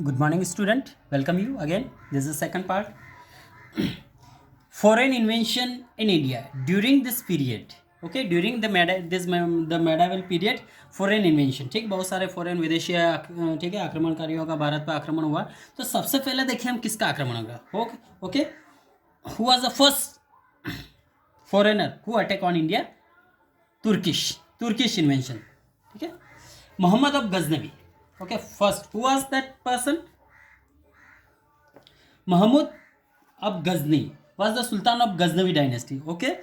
Good morning, student. Welcome you again. This is the second part. Foreign invention in India during this period. Okay, during the medieval period, foreign invention. ठीक, बहुत सारे foreign विदेशी ठीक है आक्रमणकारियों का भारत पर आक्रमण हुआ. तो सबसे पहले देखिए हम किसका आक्रमण होगा. Okay okay, who was the first foreigner who attack on India? Turkish invention. ठीक है, Mohammad of Ghaznavi. Okay, first, who was that person? Mahmud of Ghazni was the Sultan of Ghaznavi dynasty. Okay,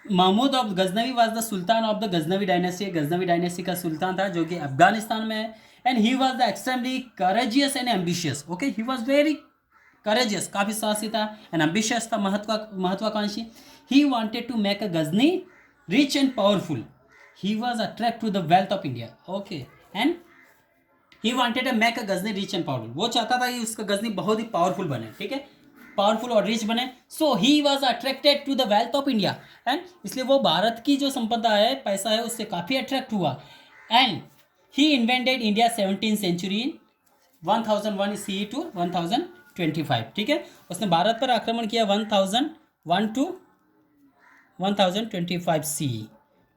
Mahmud of Ghaznavi was the sultan of the Ghaznavi dynasty. Ghaznavi dynasty का सुल्तान था जो कि अफगानिस्तान में है. And he was the extremely courageous and ambitious. Okay, he was very courageous, काफ़ी साहसी था, एंड एम्बिशियस था, महत्वाकांक्षी. He wanted to make a Ghazni rich and powerful. He was attract to the wealth of India. Okay, and he wanted make a Ghazni rich and powerful. वो चाहता था कि उसका गजनी बहुत ही पावरफुल बने. ठीक है, पावरफुल और रिच बने. So he was attracted to the wealth of India. And इसलिए वो भारत की जो संपदा है, पैसा है, उससे काफ़ी अट्रैक्ट हुआ. And he invented India 17th century in 1001 CE to 1025. ठीक है, उसने भारत पर आक्रमण किया 1001 टू 1025 CE.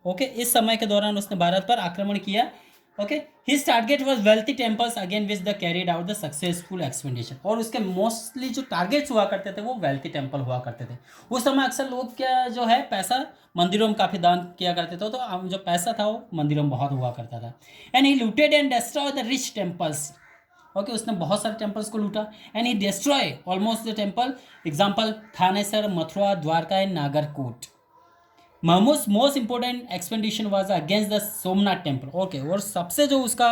ओके, इस समय के दौरान उसने भारत पर आक्रमण किया. Okay, his target was wealthy temples again which the carried out the successful expedition. और उसके मोस्टली जो टारगेट्स हुआ करते थे वो वेल्थी टेम्पल हुआ करते थे. उस समय अक्सर लोग क्या जो है पैसा मंदिरों में काफ़ी दान किया करते थे, तो जो पैसा था वो मंदिरों में बहुत हुआ करता था. And he looted and destroy the rich temples. Okay, उसने बहुत सारे टेम्पल्स को लूटा. And he destroy almost the temple. Example Thanesar, Mathura, Dwarka and Nagarkot. Mahmud most important expedition was against the Somnath temple. Okay, और सबसे जो उसका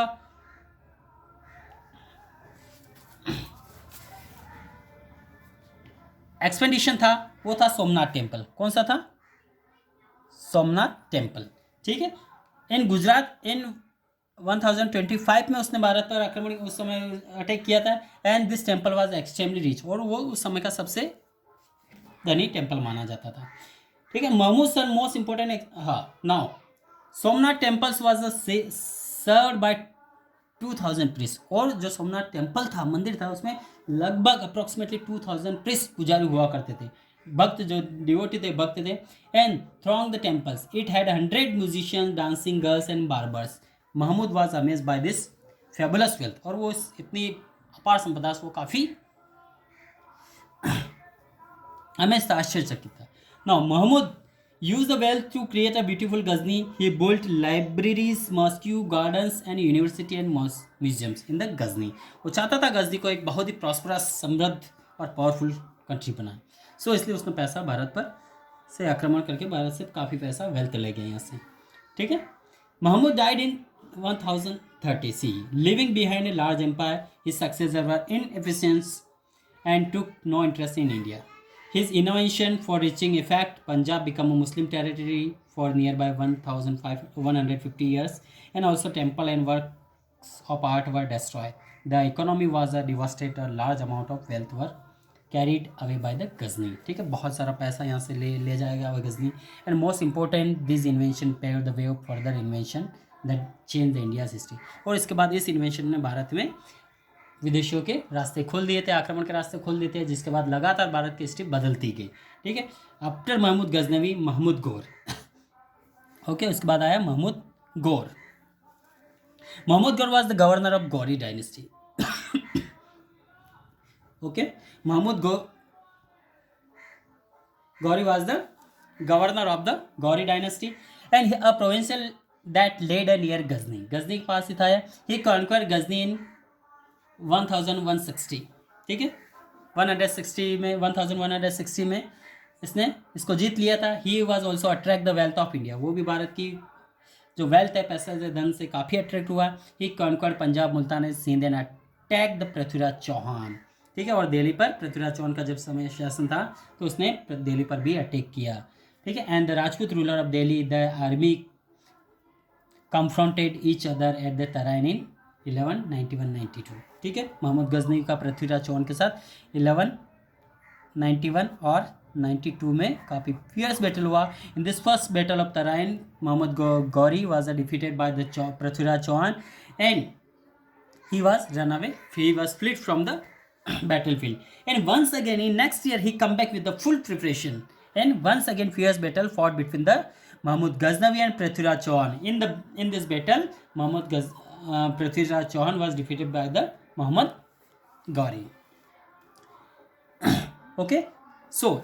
एक्सपेंडिशन था वो था सोमनाथ टेम्पल. कौन सा था? सोमनाथ टेम्पल. ठीक है, इन गुजरात इन 1025 में उसने भारत पर आक्रमण उस समय अटैक किया था. And this temple was extremely rich, और वो उस समय का सबसे धनी टेम्पल माना जाता था. ठीक है, महमूद सन मोस्ट इंपॉर्टेंट. हाँ, now Somnath temples was served by 2000 priest. और जो सोमनाथ टेम्पल था, मंदिर था, उसमें लगभग अप्रोक्सीमेटली 2000 प्रीस्ट पुजारी हुआ करते थे, भक्त जो डिवोटी थे, भक्त थे. And throng the temples it had 100 musicians, dancing girls and barbers. Mahmud was amazed by this fabulous wealth. और वो इतनी अपार संपदा से वो काफ़ी अमेज था, आश्चर्यचकित था. Now, Mahmud used the wealth to create a beautiful Ghazni. He built libraries, mosques, gardens, and university and museums in the Ghazni. वो चाहता था गजनी को एक बहुत ही प्रॉस्परस, समृद्ध और पावरफुल कंट्री बनाए. सो इसलिए उसने पैसा भारत पर से आक्रमण करके भारत से काफ़ी पैसा वेल्थ ले गया यहाँ से. ठीक है, Mahmud died in 1030 CE, leaving behind a large empire. His successors were inefficient and took no interest in India. His innovation for reaching effect, Punjab became a Muslim territory for nearby 150 years, and also temple and works of art were destroyed. The economy was devastated. A large amount of wealth were carried away by the Ghazni. ठीक है, बहुत सारा पैसा यहाँ से ले जाएगा वह Ghazni. And most important, this invention paved the way of further invention that changed the India's history. और इसके बाद इस इन्वेंशन ने भारत में विदेशियों के रास्ते खोल दिए थे, आक्रमण के रास्ते खोल दिए थे, जिसके बाद लगातार भारत की हिस्ट्री बदलती गई. ठीक है, आफ्टर महमूद गजनवी, महमूद गौर. ओके, उसके बाद आया Mahmud Ghor. Mahmud Ghor was the governor of Ghori dynasty. Okay, Mahmud Ghori was the governor of the Ghori dynasty and a provincial that laid near Ghazni. Ghazni के पास ही था. He conquer Ghazni in 1160. ठीक है, 1160 में इसने इसको जीत लिया था. He was also attract the wealth of India. वो भी भारत की जो वेल्थ है, पैसा से, धन से काफ़ी अट्रैक्ट हुआ. He conquered Punjab, Multan, Sindh and attack the Prithviraj Chauhan. ठीक है, और दिल्ली पर पृथ्वीराज चौहान का जब समय शासन था तो उसने दिल्ली पर भी अटैक किया. ठीक है, and the Rajput ruler of Delhi, the army confronted each other at the Tarain in 1191-92. ठीक है, महमूद गजनी का पृथ्वीराज चौहान के साथ 1191 और 92 में काफ़ी फियर्स बैटल हुआ. In this first battle of Tarain, Mohammad Ghori was defeated by the Prithviraj Chauhan and he was run away, he was fled from the battlefield. And once again in next year he come back with the full preparation, and once again fierce battle fought between the Mahmud Ghaznavi and Prithviraj Chauhan. In this battle, Prithviraj Chauhan was defeated by the Muhammad Ghori. Okay, so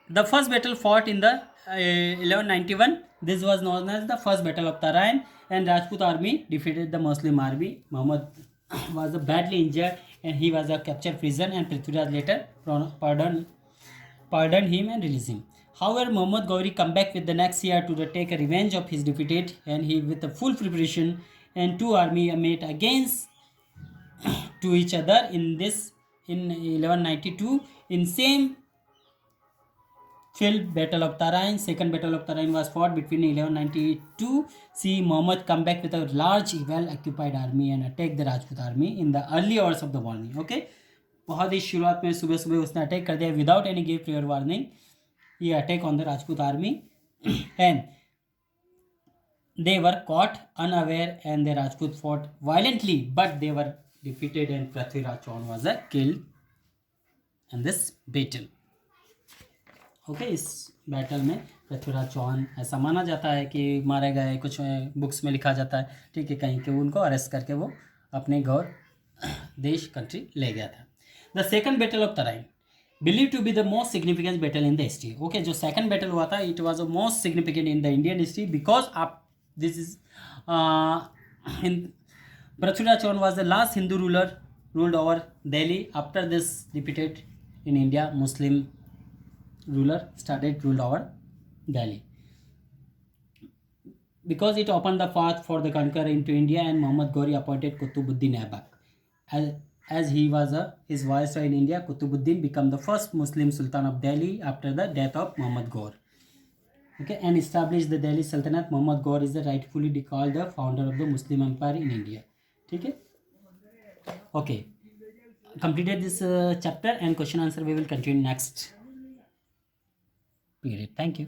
the first battle fought in the 1191. This was known as the first battle of Tarain, and Rajput army defeated the Muslim army. Muhammad was badly injured and he was a captured prisoner, and Prithviraj later pardoned him and released him. However, Muhammad Ghori come back with the next year to take a revenge of his defeated, and he with a full preparation, and two army met against to each other in 1192 in same field battle of Tarain. Second battle of Tarain was fought between 1192. See Muhammad come back with a large well occupied army and attack the Rajput army in the early hours of the morning. Okay, बहुत ही शुरुआत में सुबह सुबह उसने attack कर दिया without any give prior warning. He attack on the Rajput army and they were caught unaware, and the Rajput fought violently, but they were defeated and Prithviraj Chauhan was killed in this battle. Okay इस battle में पृथ्वीराज चौहान ऐसा माना जाता है कि मारे गए, कुछ बुक्स में लिखा जाता है, ठीक है, कहीं के उनको अरेस्ट करके वो अपने घर देश कंट्री ले गया था. The second battle of Tarain believe to be the most significant battle in the history. Okay, जो सेकंड बैटल हुआ था it was the most significant in the Indian history because आप this is Prithviraj Chauhan was the last Hindu ruler ruled over Delhi. After this defeated in India, Muslim ruler started ruled over Delhi because it opened the path for the conqueror into India, and Muhammad Ghori appointed Qutbuddin Aibak as he was his viceroy in India. Qutbuddin became the first Muslim Sultan of Delhi after the death of Muhammad Ghor. Okay, and established the Delhi Sultanate. Muhammad Ghor is the rightfully called the founder of the Muslim Empire in India. ठीक है, okay, completed this chapter and question answer we will continue next period. Thank you.